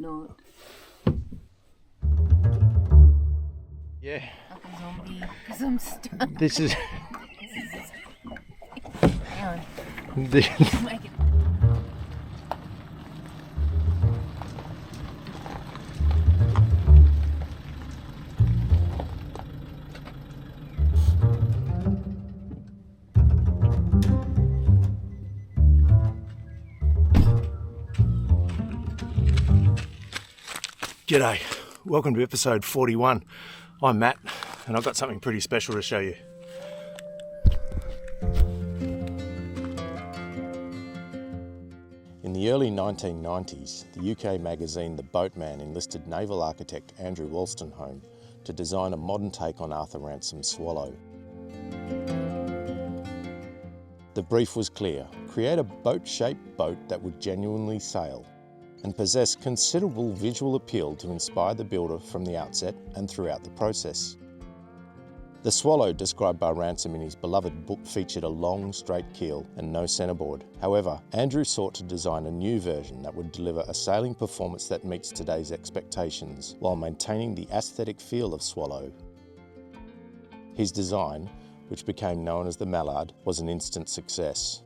not. Yeah. Like a zombie, because I'm stuck. This is... Hang on. Make it. G'day, welcome to episode 41. I'm Matt and I've got something pretty special to show you. In the early 1990s, the UK magazine The Boatman enlisted naval architect Andrew Wolstenholme to design a modern take on Arthur Ransom's Swallow. The brief was clear: create a boat-shaped boat that would genuinely sail and possess considerable visual appeal to inspire the builder from the outset and throughout the process. The Swallow, described by Ransom in his beloved book, featured a long, straight keel and no centreboard. However, Andrew sought to design a new version that would deliver a sailing performance that meets today's expectations, while maintaining the aesthetic feel of Swallow. His design, which became known as the Mallard, was an instant success.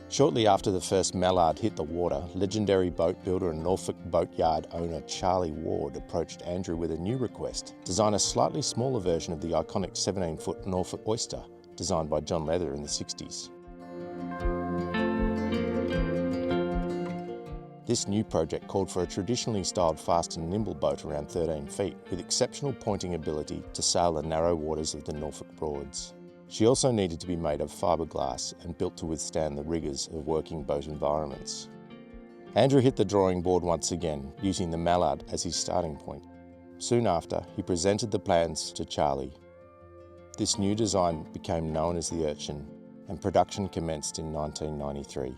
Shortly after the first Mallard hit the water, legendary boat builder and Norfolk Boatyard owner Charlie Ward approached Andrew with a new request: design a slightly smaller version of the iconic 17-foot Norfolk Oyster, designed by John Leather in the 60s. This new project called for a traditionally styled fast and nimble boat around 13 feet, with exceptional pointing ability to sail the narrow waters of the Norfolk Broads. She also needed to be made of fiberglass and built to withstand the rigours of working boat environments. Andrew hit the drawing board once again, using the Mallard as his starting point. Soon after, he presented the plans to Charlie. This new design became known as the Urchin, and production commenced in 1993.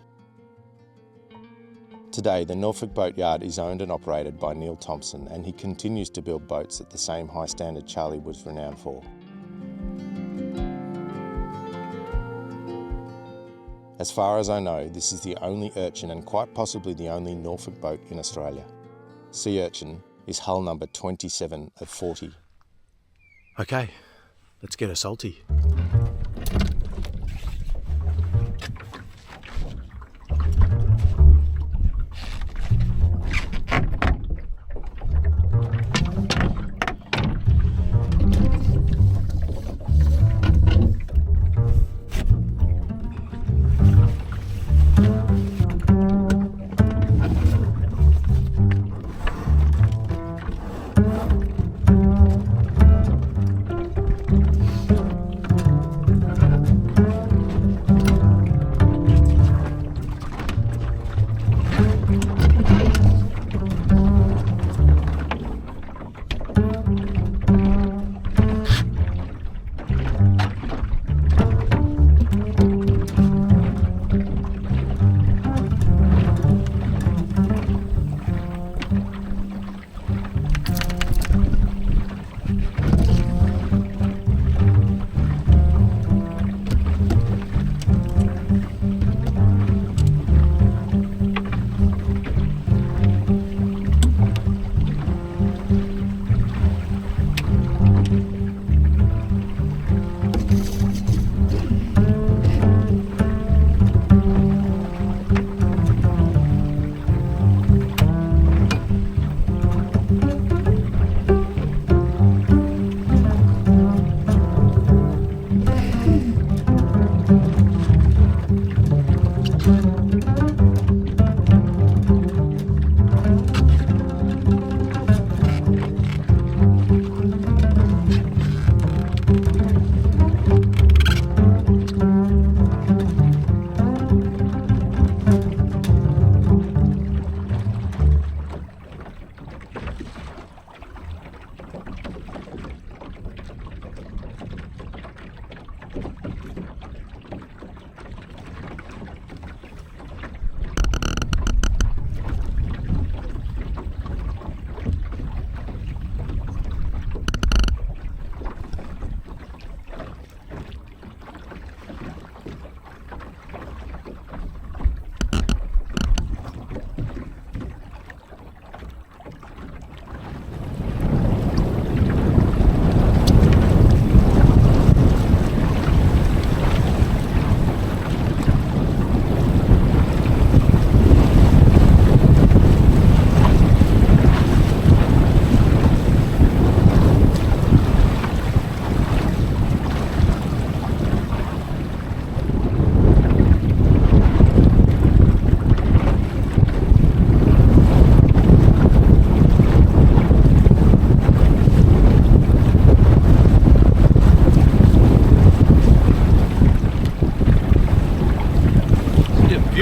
Today, the Norfolk Boatyard is owned and operated by Neil Thompson, and he continues to build boats at the same high standard Charlie was renowned for. As far as I know, this is the only Urchin and quite possibly the only Norfolk boat in Australia. Sea Urchin is hull number 27 of 40. Okay, let's get her salty.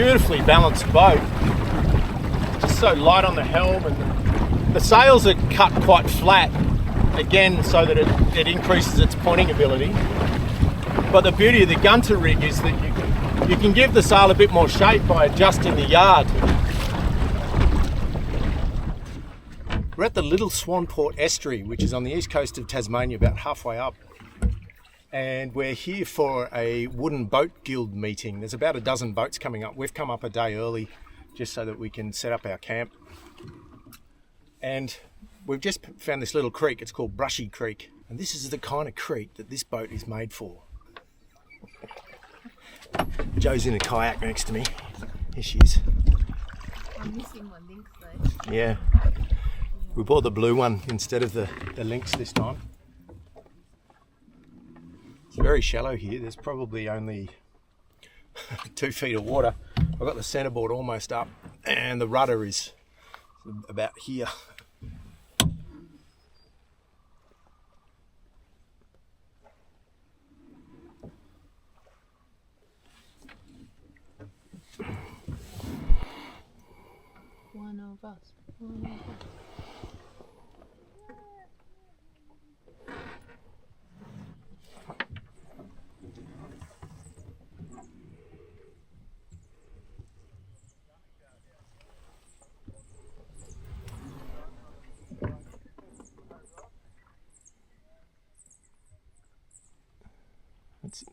beautifully balanced boat. Just so light on the helm, and the sails are cut quite flat, again, so that it increases its pointing ability. But the beauty of the gunter rig is that you can give the sail a bit more shape by adjusting the yard. We're at the Little Swanport Estuary, which is on the east coast of Tasmania, about halfway up. And we're here for a wooden boat guild meeting. There's about a dozen boats coming up. We've come up a day early just so that we can set up our camp. And we've just found this little creek. It's called Brushy Creek. And this is the kind of creek that this boat is made for. Joe's in a kayak next to me. Here she is. I'm missing my links though. Yeah. We bought the blue one instead of the lynx this time. It's very shallow here. There's probably only 2 feet of water. I've got the centerboard almost up and the rudder is about here. One of us.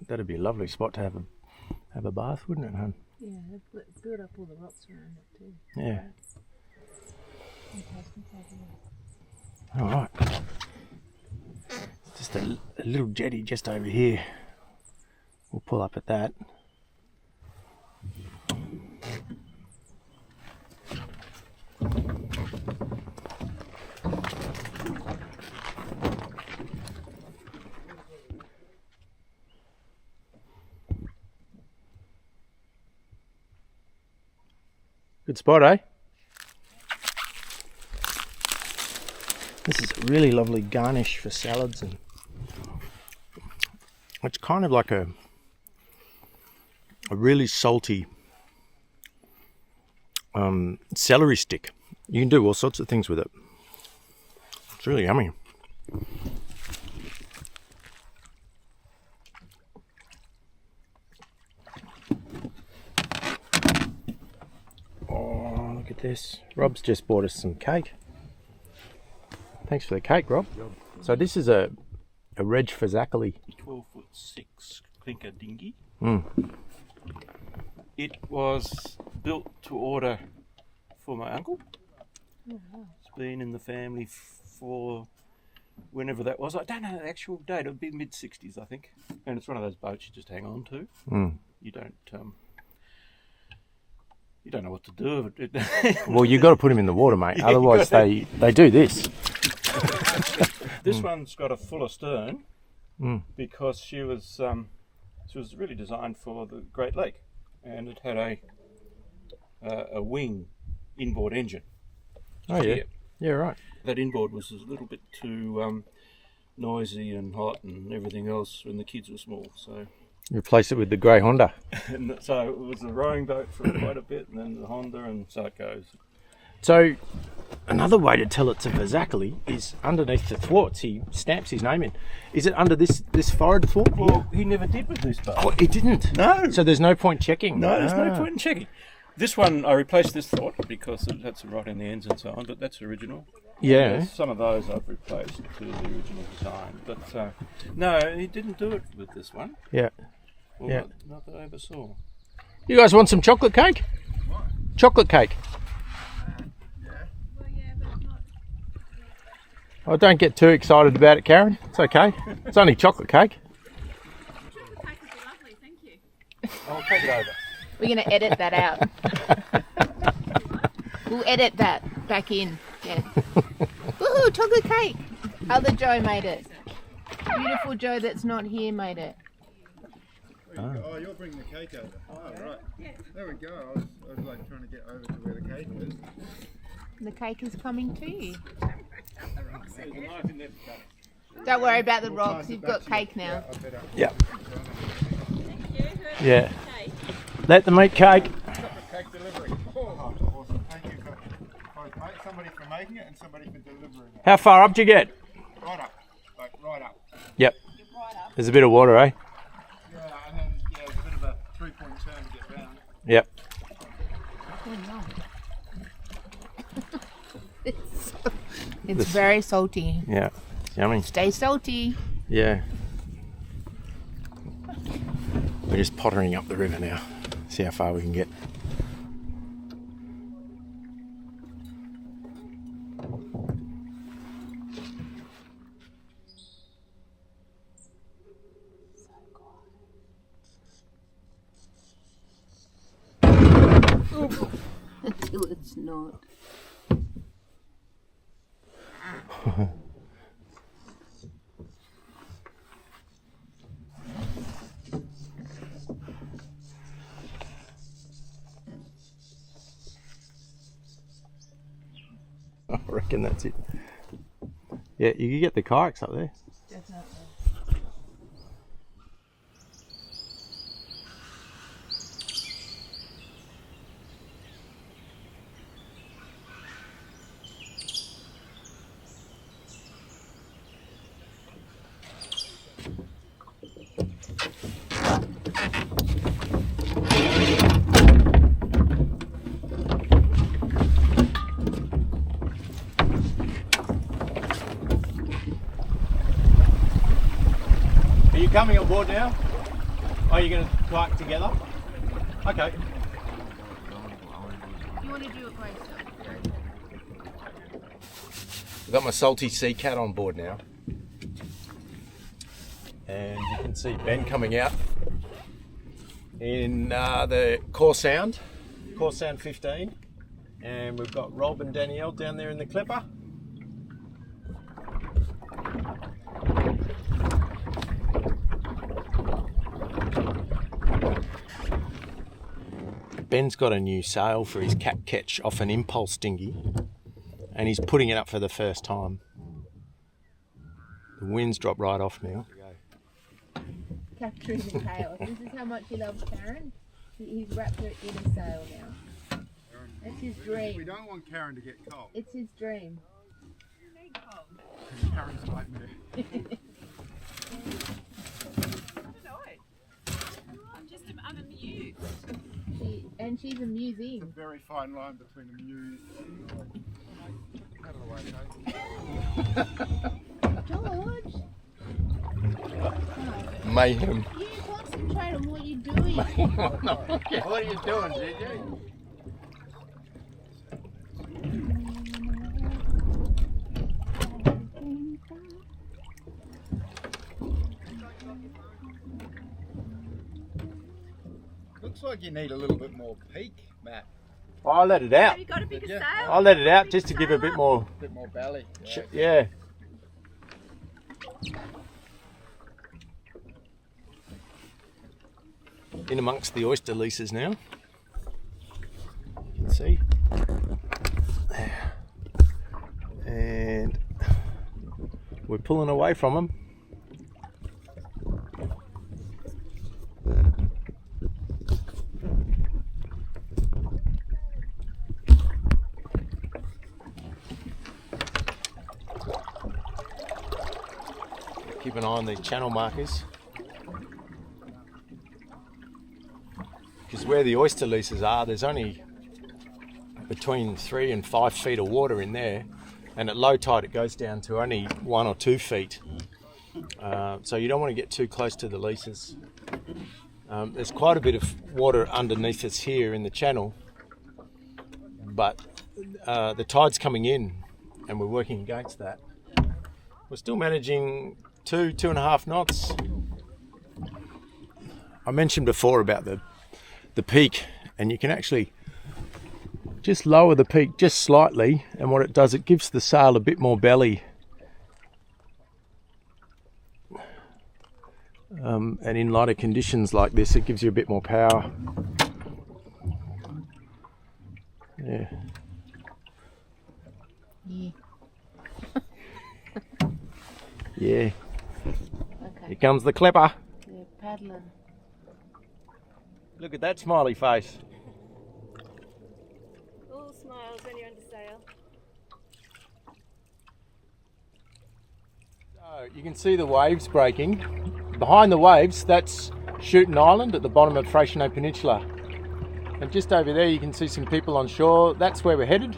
That'd be a lovely spot to have a bath, wouldn't it, hon? Yeah, they've built up all the rocks around it too. Yeah. Okay, All right. Just a little jetty just over here. We'll pull up at that. Good spot, eh? This is a really lovely garnish for salads, and it's kind of like a really salty celery stick. You can do all sorts of things with it. It's really yummy. Oh, look at this. Rob's just bought us some cake. Thanks for the cake, Rob. So this is a Reg Fazakali. 12'6" clinker dinghy. Mm. It was built to order for my uncle. Oh, wow. It's been in the family for whenever that was. I don't know the actual date. It would be mid-60s, I think. And it's one of those boats you just hang on to. Mm. You don't know what to do with it. Well, you've got to put them in the water, mate. Otherwise, they do this. This one's got a fuller stern because she was really designed for the Great Lake, and it had a wing inboard engine. Oh yeah, Here. yeah, right. That inboard was a little bit too noisy and hot and everything else when the kids were small. So Replace it with the grey Honda. and so it was a rowing boat for quite a bit, and then the Honda, and so it goes. So another way to tell it's a Fazakali is underneath the thwarts. He stamps his name in. Is it under this forward thwart? Well, he never did with this boat. Oh, he didn't. No. So there's no point checking. No, there's no point in checking. This one, I replaced this thwart because it had some rot in the ends and so on, but that's original. Yeah. Some of those I've replaced to the original design. But no, he didn't do it with this one. Yeah. Well, Yeah. not that I ever saw. You guys want some chocolate cake? What? Chocolate cake. Oh, don't get too excited about it, Karen. It's okay. It's only chocolate cake. Chocolate cake is lovely, thank you. I'll take it over. We're going to edit that out. We'll edit that back in. Yeah. Woohoo, chocolate cake. Other Joe made it. Beautiful Joe that's not here made it. Oh, you're bringing the cake over. Oh, right. There we go. I was like trying to get over to where the cake is. The cake is coming to you. Don't worry about the rocks. You've got cake now. Yeah. Yeah. Let them eat cake. How far up do you get? Right up. Like right up. Yep. There's a bit of water, eh? Yeah, and then there's a bit of a 3-point turn to get round. Yep. It's very salty. Yeah. Yummy. Stay salty. Yeah. We're just pottering up the river now. See how far we can get. Until it's not. I reckon that's it. Yeah, you can get the kayaks up there. Definitely. Are you coming on board now? Are you going to kayak together? Okay. You want to do it by yourself? I've got my salty sea cat on board now. And you can see Ben coming out in the Core Sound 15. And we've got Rob and Danielle down there in the Clipper. Ben's got a new sail for his cat catch off an impulse dinghy, and he's putting it up for the first time. The wind's dropped right off now. Capturing the chaos. This is how much he loves Karen. He's wrapped her in a sail now. That's his We dream. don't want Karen to get cold. It's his dream. Karen's like me. And she's amusing. A very fine line between amused and out of the way, George, Mayhem. you concentrate on what you're doing. What are you doing, JJ? Looks like you need a little bit more peak, Matt. I'll let it out. Have you got a bigger Yeah. sail? I'll let it out just to give it a bit more. A bit more belly. Yeah. In amongst the oyster leases now. You can see. There. And we're pulling away from them. Keep an eye on these channel markers, because where the oyster leases are, there's only between 3 and 5 feet of water in there, and at low tide it goes down to only 1 or 2 feet. So you don't want to get too close to the leases. There's quite a bit of water underneath us here in the channel, but the tide's coming in and we're working against that. We're still managing 2.5 knots. I mentioned before about the peak, and you can actually just lower the peak just slightly, and what it does, it gives the sail a bit more belly. And in lighter conditions like this, it gives you a bit more power. Yeah. Yeah. Yeah. Okay. Here comes the clipper. They're paddling. Look at that smiley face. All smiles when you're under sail. You can see the waves breaking. Behind the waves, that's Shooting Island at the bottom of Freixenet Peninsula. And just over there you can see some people on shore. That's where we're headed.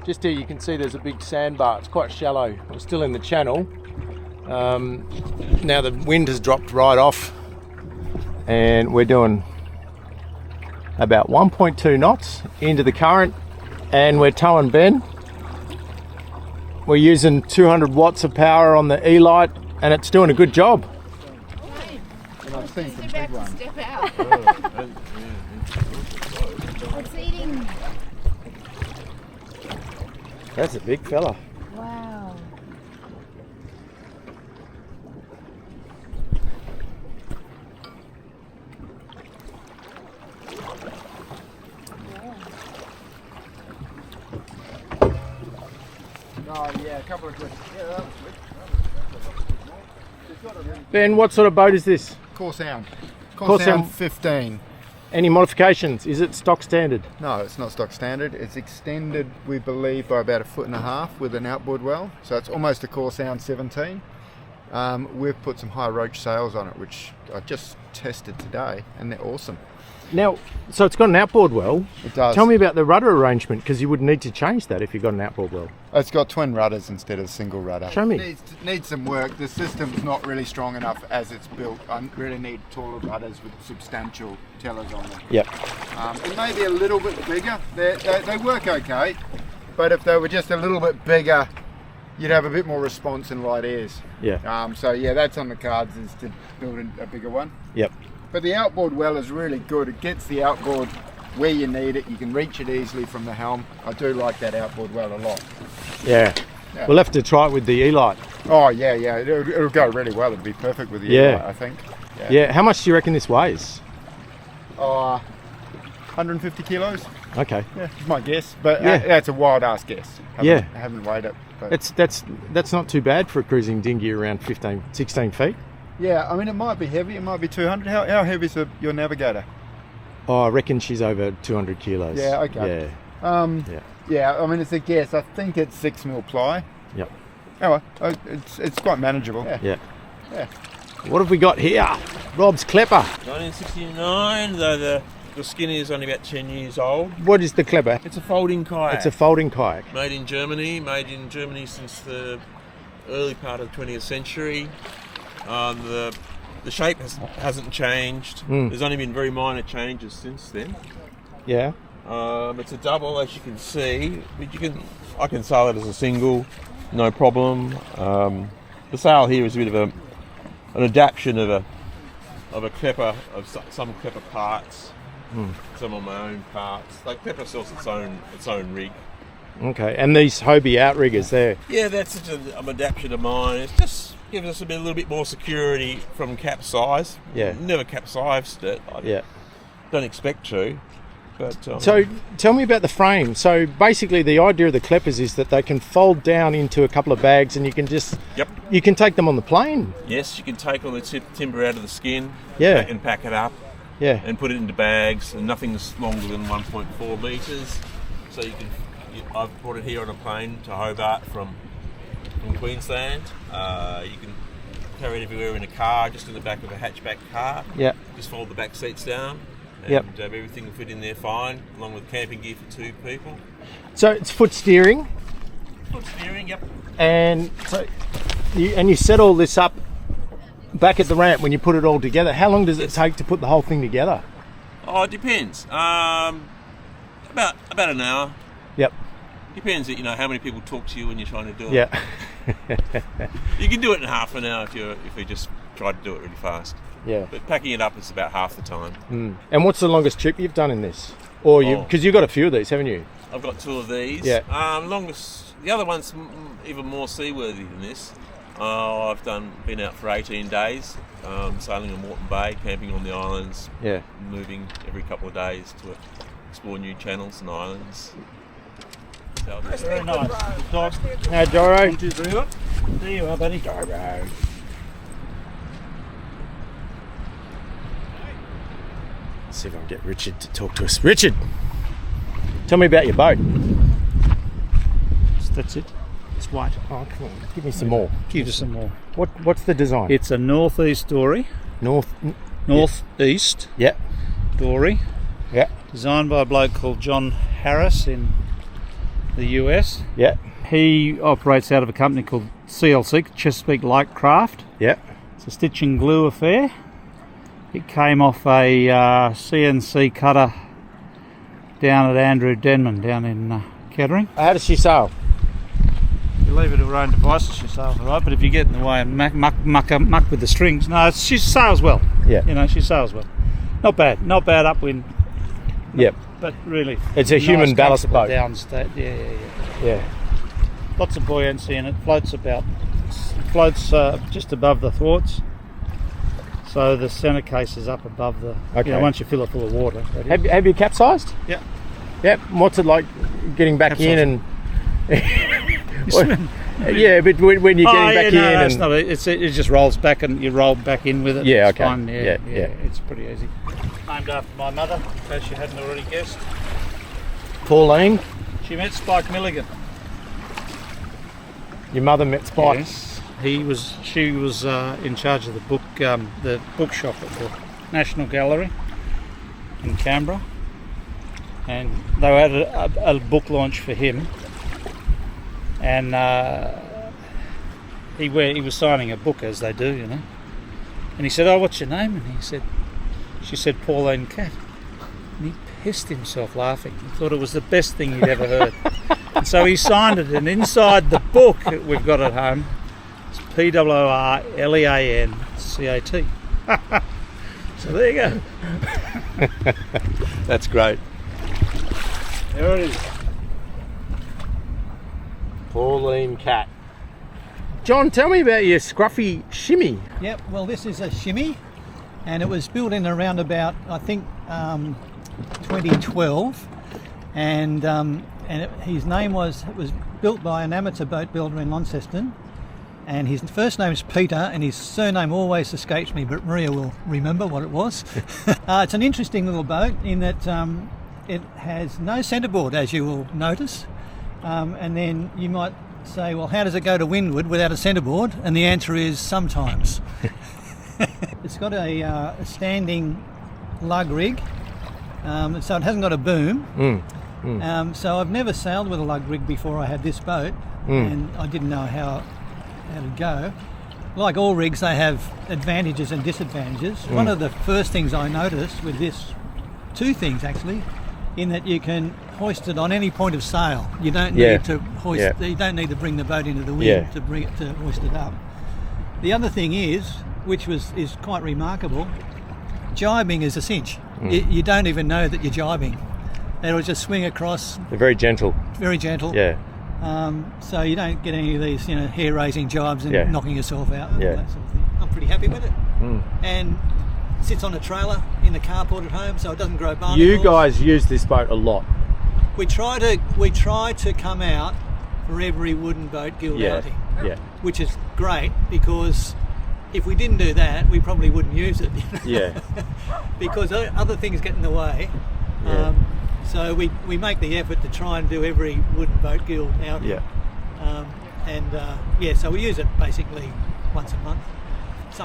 Just here you can see there's a big sandbar. It's quite shallow. We're still in the channel. Now the wind has dropped right off and we're doing about 1.2 knots into the current and we're towing Ben. We're using 200 watts of power on the E-light and it's doing a good job. And I've seen some He's big about to ones. step out. It's eating. That's a big fella. Wow. Oh yeah, a couple of good. Yeah, that was sweet. It's got a really Ben, what sort of boat is this? Core Sound. Core Sound 15. Any modifications? Is it stock standard? No, it's not stock standard. It's extended, we believe, by about 1.5 feet with an outboard well. So it's almost a Core Sound 17. We've put some high roach sails on it, which I just tested today, and they're awesome. Now, so it's got an outboard well. It does. Tell me about the rudder arrangement, because you would need to change that if you got an outboard well. It's got twin rudders instead of single rudder. Show me. Needs some work. The system's not really strong enough as it's built. I really need taller rudders with substantial tellers on them. Yep. It may be a little bit bigger. They work okay, but if they were just a little bit bigger, you'd have a bit more response and light airs. Yeah. So yeah, that's on the cards, is to build a bigger one. Yep. But the outboard well is really good. It gets the outboard where you need it. You can reach it easily from the helm. I do like that outboard well a lot. Yeah. Yeah. We'll have to try it with the E-light. Oh yeah, yeah. It'll go really well. It'll be perfect with the Yeah. I think. Yeah. How much do you reckon this weighs? 150 kilos. Okay. Yeah, it's my guess. But Yeah. that's a wild ass guess. I haven't weighed it. But That's not too bad for a cruising dinghy around 15, 16 feet. yeah, I mean, it might be heavy. It might be 200. How heavy is your navigator? Oh, I reckon she's over 200 kilos. Yeah, okay. Yeah, I mean, it's a guess. I think it's 6mm ply. Yep. Oh, well, it's quite manageable. Yeah. Yeah. What have we got here? Rob's Klepper. 1969, though the skinny is only about 10 years old. What is the Klepper? It's a folding kayak. It's a folding kayak. Made in Germany since the early part of the 20th century. The shape hasn't changed. There's only been very minor changes since then. Yeah. It's a double, as you can see, but I can sail it as a single, no problem. The sail here is a bit of an adaptation of a Klepper, of some Klepper parts, some of my own parts. Like Klepper sells its own rig. Okay, and these Hobie outriggers there. Yeah, that's just an adaptation of mine. It just gives us a little bit more security from capsize. Yeah. Never capsized it. I don't expect to. But So tell me about the frame. So basically the idea of the Kleppers is that they can fold down into a couple of bags and you can just... Yep. You can take them on the plane. Yes, you can take all the timber out of the skin. Yeah. And pack it up. Yeah. And put it into bags, and nothing's longer than 1.4 metres. So I've brought it here on a plane to Hobart from Queensland. You can carry it everywhere in a car, just in the back of a hatchback car. Yeah. Just fold the back seats down. Yep. And everything will fit in there fine, along with camping gear for 2 people. So it's foot steering. Foot steering, yep. And so you set all this up back at the ramp when you put it all together. How long does it take to put the whole thing together? Oh, it depends. About an hour. Yep. Depends, how many people talk to you when you're trying to do it. Yeah. You can do it in half an hour if you just try to do it really fast. Yeah. But packing it up is about half the time. And what's the longest trip you've done in this? Or because you've got a few of these, haven't you? I've got 2 of these. Yeah. The other one's even more seaworthy than this. I've been out for 18 days, sailing in Moreton Bay, camping on the islands. Yeah. Moving every couple of days to explore new channels and islands. Very nice. Dog. Now, Doro. There you are, buddy. Doro. See if I can get Richard to talk to us. Richard, tell me about your boat. That's it. It's white. Oh, come on. Give me some more. Give us some more. What's the design? It's a northeast dory. Northeast Yeah. dory. Yeah. Designed by a bloke called John Harris in the US. Yeah. He operates out of a company called CLC, Chesapeake Light Craft. Yeah. It's a stitch and glue affair. It came off a CNC cutter down at Andrew Denman down in Kettering. How does she sail? If you leave her to her own devices, she sails all right. But if you get in the way and muck with the strings, no, she sails well. Yeah. You know, she sails well. Not bad upwind. Yep. But really, It's a human ballast boat. Downstate. Yeah. Lots of buoyancy in it. Floats just above the thwarts. So the centre case is up above the. Okay. You know, once you fill it full of water. Have you capsized? Yeah. Yep. What's it like getting back in and? Yeah, but when you're getting back in, it's not. It just rolls back and you roll back in with it. Yeah, it's okay. Fine. Yeah, Yeah. It's pretty easy. Named after my mother, in case you hadn't already guessed. Pauline, She met Spike Milligan. your mother met Spike. Yes. She was in charge of the bookshop at the National Gallery in Canberra, and they had a book launch for him, and he was signing a book, as they do, you know. And he said, "Oh, what's your name?" And she said, "Pauline Cat." And he pissed himself laughing. He thought it was the best thing he'd ever heard. And so he signed it, and inside the book that we've got at home, it's PWRLEANCAT. So there you go. That's great. There it is. Pauline Cat. John, tell me about your scruffy shimmy. Yep, well this is a shimmy and it was built in around about, I think, 2012 and his name was built by an amateur boat builder in Launceston, and his first name is Peter and his surname always escapes me, but Maria will remember what it was. It's an interesting little boat in that it has no centreboard, as you will notice, and then you might say, well, how does it go to windward without a centreboard? And the answer is sometimes. It's got a standing lug rig, so it hasn't got a boom. So I've never sailed with a lug rig before I had this boat, and I didn't know how to go. Like all rigs, they have advantages and disadvantages. One of the first things I noticed with this, two things actually, in that you can hoist it on any point of sail. You don't need to hoist. You don't need to bring the boat into the wind to hoist it up. The other thing is, which is quite remarkable, jibing is a cinch. You don't even know that you're jibing. It'll just swing across. They're very gentle. Very gentle. Yeah. So you don't get any of these, hair-raising jibes and knocking yourself out. And all that sort of thing. I'm pretty happy with it. And sits on a trailer in the carport at home, so it doesn't grow barnacles. You guys use this boat a lot. We try to come out for every wooden boat guild outing. Yeah. Which is great, because if we didn't do that, we probably wouldn't use it. Yeah. Because other things get in the way. So we make the effort to try and do every wooden boat guild outing. Yeah. So we use it basically once a month.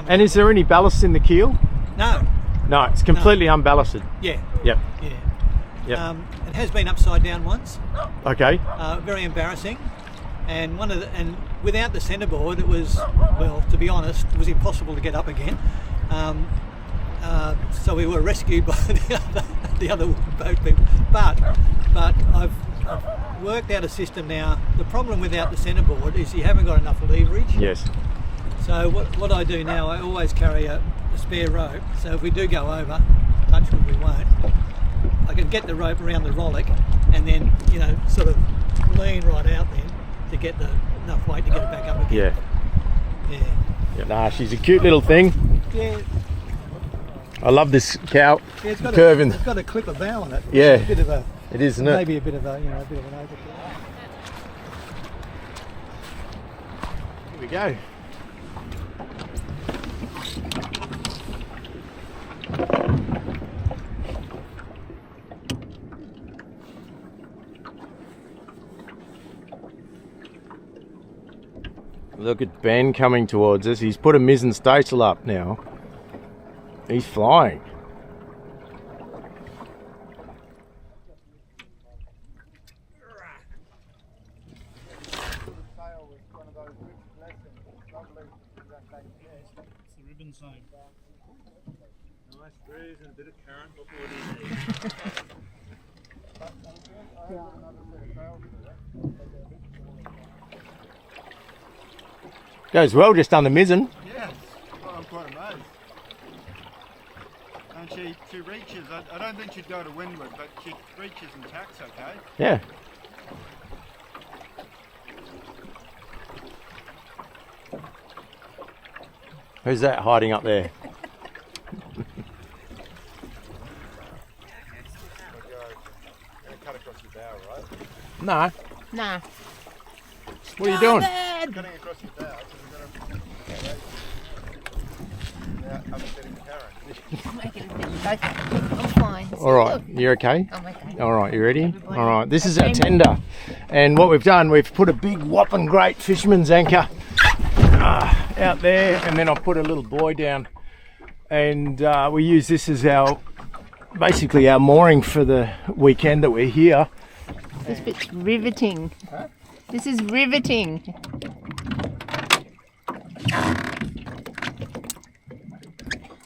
And is there any ballast in the keel? No. No, it's completely unballasted. Yeah. Yep. Yeah. Yep. It has been upside down once. Okay. Very embarrassing. And without the centreboard, it was, well, to be honest, it was impossible to get up again. So we were rescued by the other boat people. But I've worked out a system now. The problem without the centreboard is you haven't got enough leverage. Yes. So what I do now, I always carry a spare rope. So if we do go over, touch wood we won't, I can get the rope around the rollock and then, sort of lean right out then to get enough weight to get it back up again. Yeah. Nah, she's a cute little thing. Yeah. I love this cow It's got curve it's got a clipper bow on it. Yeah. It's a bit of a, it is, isn't it? maybe a bit of an overkill. Here we go. Look at Ben coming towards us. He's put a mizzen staysail up now. He's flying. It's the ribbon zone. Nice breeze and a bit of current before it is. Goes well just on the mizzen. Yes, well, I'm quite amazed. And she reaches, I don't think she'd go to windward, but she reaches and tacks okay. Yeah. Who's that hiding up there? Cut across your bow, right? No. Nah. What are you doing? Cutting across your bow, so we've got to... Yeah, upsetting the current. I'm making a bit. I'm fine. All right, you're okay? I'm okay. All right, you ready? Everybody. All right, this is our Okay. tender. And what we've done, we've put a big whopping great fisherman's anchor out there, and then I've put a little buoy down. And we use this as our, basically our mooring for the weekend that we're here. This bit's riveting. Huh? This is riveting.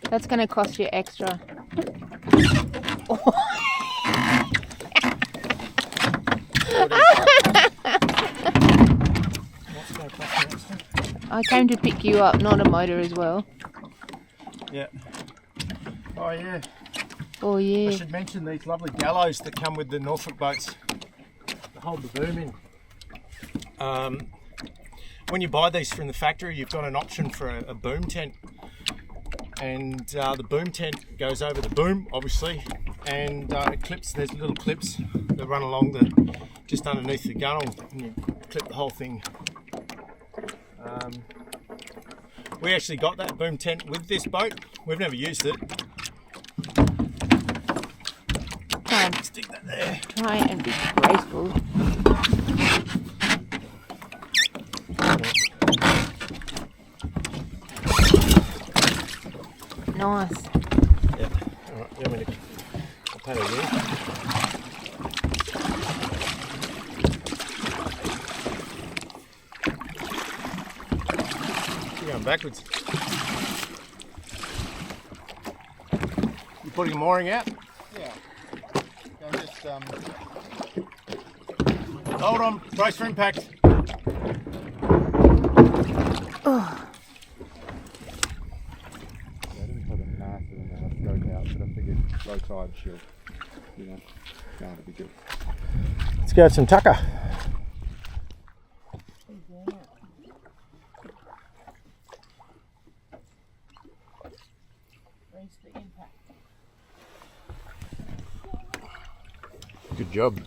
That's going to cost you extra. I came to pick you up, not a motor as well. Yeah. Oh yeah. Oh I yeah. should mention these lovely gallows that come with the Norfolk boats to hold the boom in. When you buy these from the factory, you've got an option for a boom tent, and the boom tent goes over the boom, obviously, and it clips. There's little clips that run along the just underneath the gunnel, and you clip the whole thing. We actually got that boom tent with this boat. We've never used it. Stick that there. Try and be graceful. Nice. Yeah. All right. You want me to? I'll put it in. You're going backwards. You putting a mooring out? Yeah. I'm just, Hold on. Brace for impact. Oh, I didn't put a massive amount of stroke out, but I figured low tide she'll, going to be good. Let's go some tucker. Good job.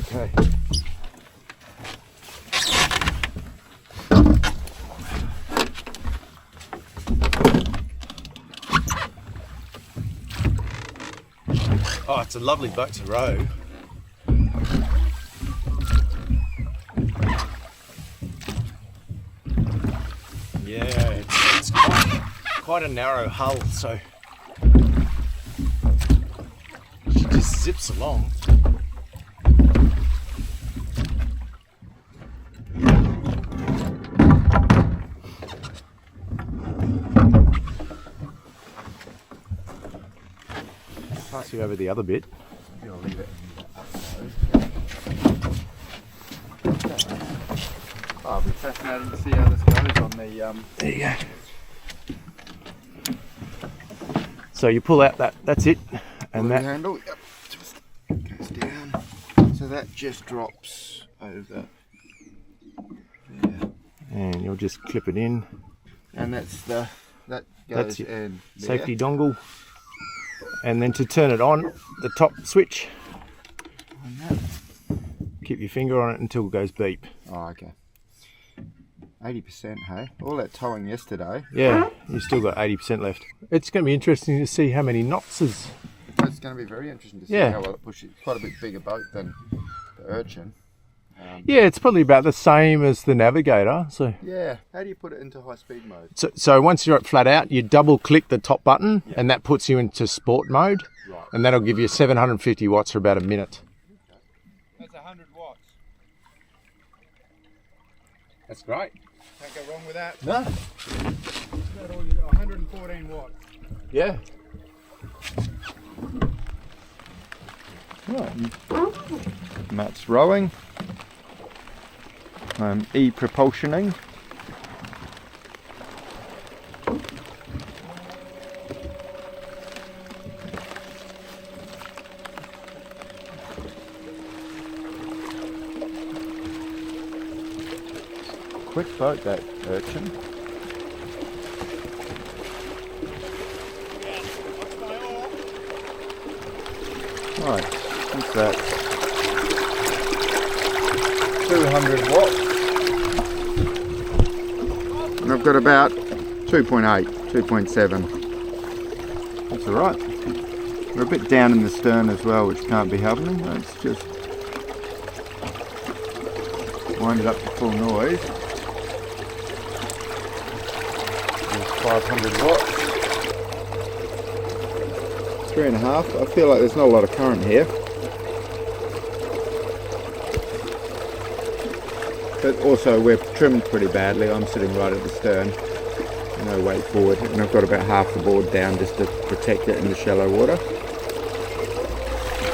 Okay. Oh, it's a lovely boat to row. Yeah, it's quite a narrow hull, so she just zips along. Pass you over the other bit. Maybe I'll leave it. Oh, it'll be fascinating to see how this goes on the. There you go. So you pull out that's it, and that handle, yep, just goes down. So that just drops over there. and you'll just clip it in. And that goes That's your in there. safety dongle, and then to turn it on, the top switch. And that. Keep your finger on it until it goes beep. Oh, okay. 80%, hey? All that towing yesterday. Yeah, you've still got 80% left. It's going to be interesting to see how many knots is. It's going to be very interesting to see Yeah. how well it pushes. It's quite a bit bigger boat than the Urchin. Yeah, it's probably about the same as the Navigator. So Yeah. How do you put it into high speed mode? so once you're at flat out, you double click the top button and that puts you into sport mode. Right. And that'll give you 750 watts for about a minute. That's 100 watts. That's great. Can't go wrong with that. No. 114 watts. Yeah. Right. Matt's rowing. I'm e-propulsioning. Quick boat, that Urchin. Right, what's that? 200 watts. And I've got about 2.8, 2.7. That's alright. We're a bit down in the stern as well, which can't be happening. Let's just wind it up to full noise. 500 watts. 3.5. I feel like there's not a lot of current here. But also we're trimmed pretty badly. I'm sitting right at the stern. No way forward. And I've got about half the board down just to protect it in the shallow water.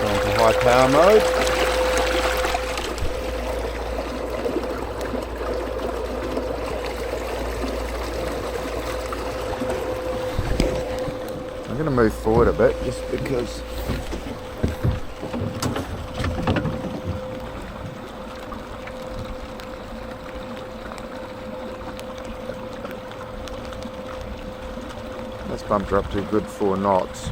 Going to high power mode. I'm going to move forward a bit just because let's bump her up to a good 4 knots.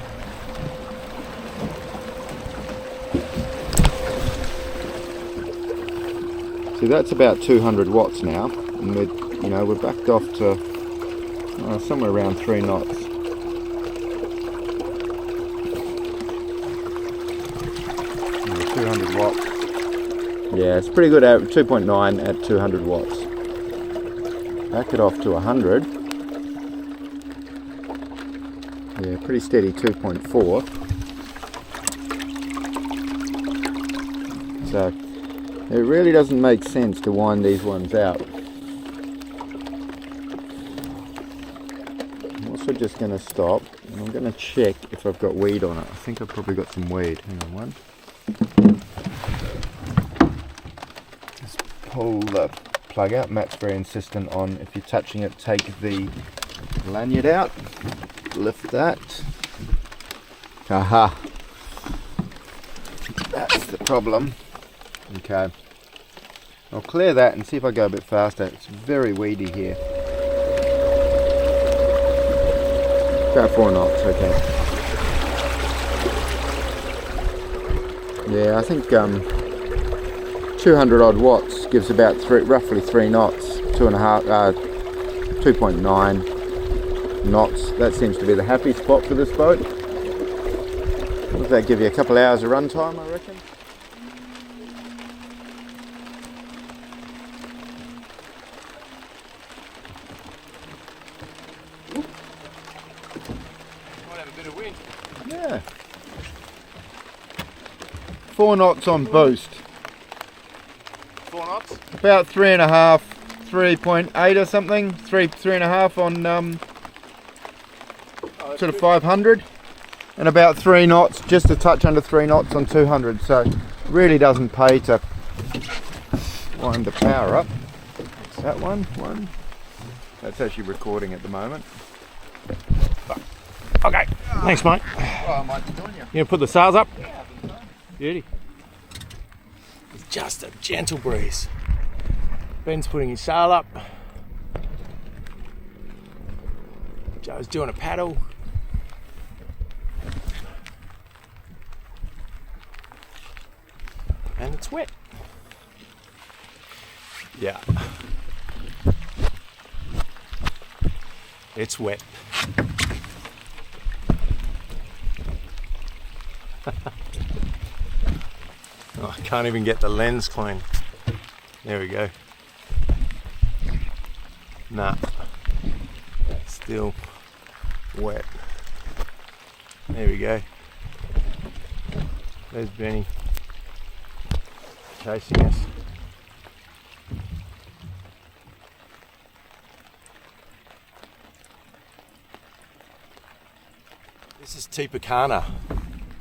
See, that's about 200 watts now, and we're backed off to somewhere around 3 knots. 200 watts. Yeah, it's pretty good at 2.9 at 200 watts. Back it off to 100. Yeah, pretty steady 2.4. So it really doesn't make sense to wind these ones out. I'm also just going to stop and I'm going to check if I've got weed on it. I think I've probably got some weed. Hang on one. Just pull the plug out. Matt's very insistent on, if you're touching it, take the lanyard out. Lift that. Aha. That's the problem. Okay. I'll clear that and see if I go a bit faster. It's very weedy here. About 4 knots, okay. Yeah, I think 200 odd watts gives about roughly 3 knots, 2.9 knots. That seems to be the happy spot for this boat. Does that give you a couple hours of run time, I reckon? Might have a bit of wind. Yeah. 4 knots on boost. 4 knots? About 3.5, 3.8 or something. 3.5 on sort of 500. And about 3 knots, just a touch under 3 knots on 200. So it really doesn't pay to wind the power up. That one. That's actually recording at the moment. Okay, thanks mate. Oh, I might join you. You gonna put the sails up? Yeah, I think so. Beauty. It's just a gentle breeze. Ben's putting his sail up. Joe's doing a paddle. And it's wet. Yeah. It's wet. Oh, I can't even get the lens clean. There we go. Nah, still wet. There we go. There's Benny chasing us. This is Tipacana.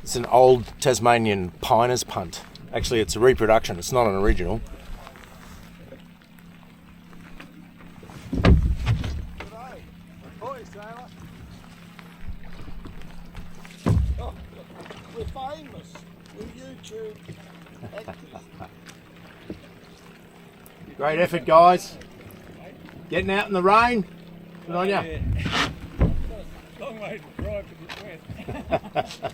It's an old Tasmanian piner's punt. Actually, it's a reproduction, it's not an original. We're famous. We're YouTube. Great effort, guys. Getting out in the rain. Good on ya. Long way to drive if it's wet.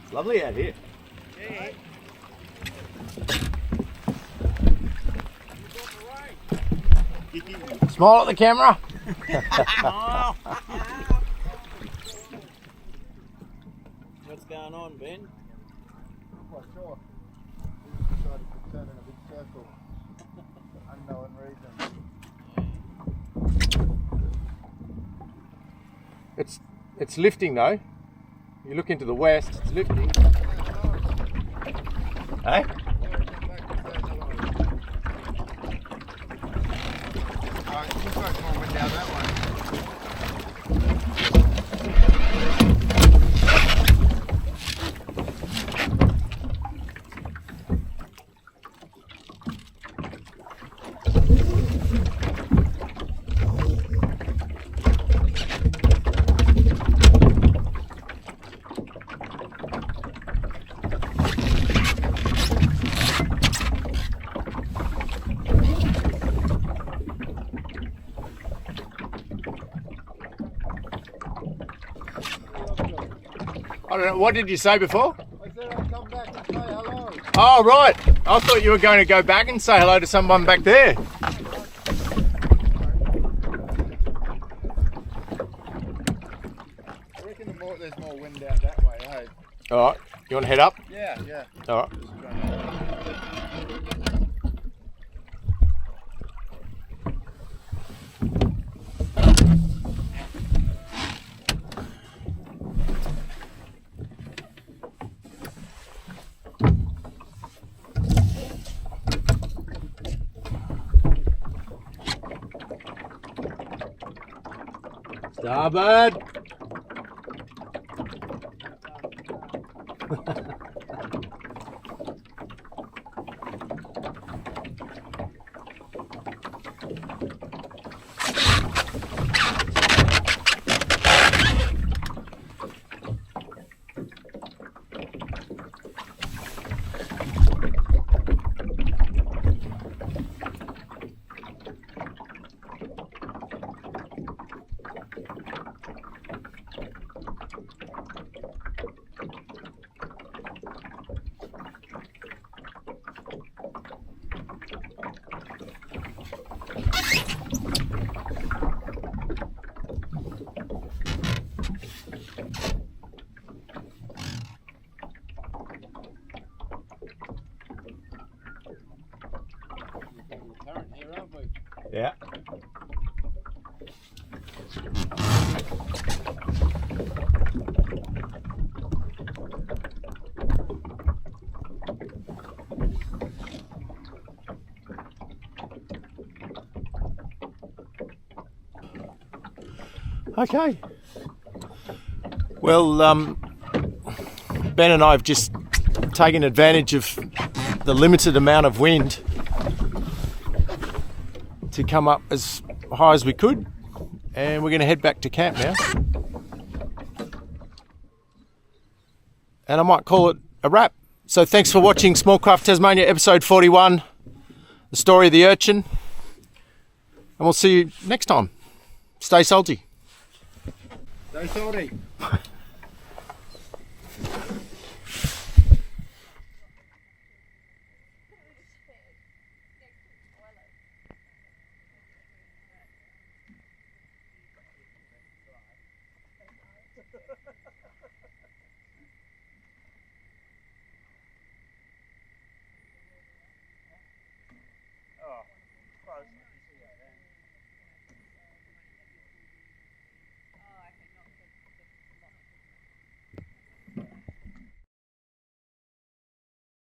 It's lovely out here. Yeah. Smile at the camera. What's going on, Ben? Not quite sure. We decided to turn in a big circle for unknown reason. It's lifting though. You look into the west, it's lifting. Hey? Alright, looks like more wind down that way. I don't know, what did you say before? I said I'd come back and say hello. Oh, right. I thought you were going to go back and say hello to someone back there. I reckon there's more wind down that way, eh? All right. You want to head up? Yeah, yeah. All right. Starboard. Yeah. Okay. Well, Ben and I have just taken advantage of the limited amount of wind to come up as high as we could, and we're going to head back to camp now. And I might call it a wrap. So thanks for watching Small Craft Tasmania episode 41, the story of the urchin, and we'll see you next time. Stay salty. Stay salty.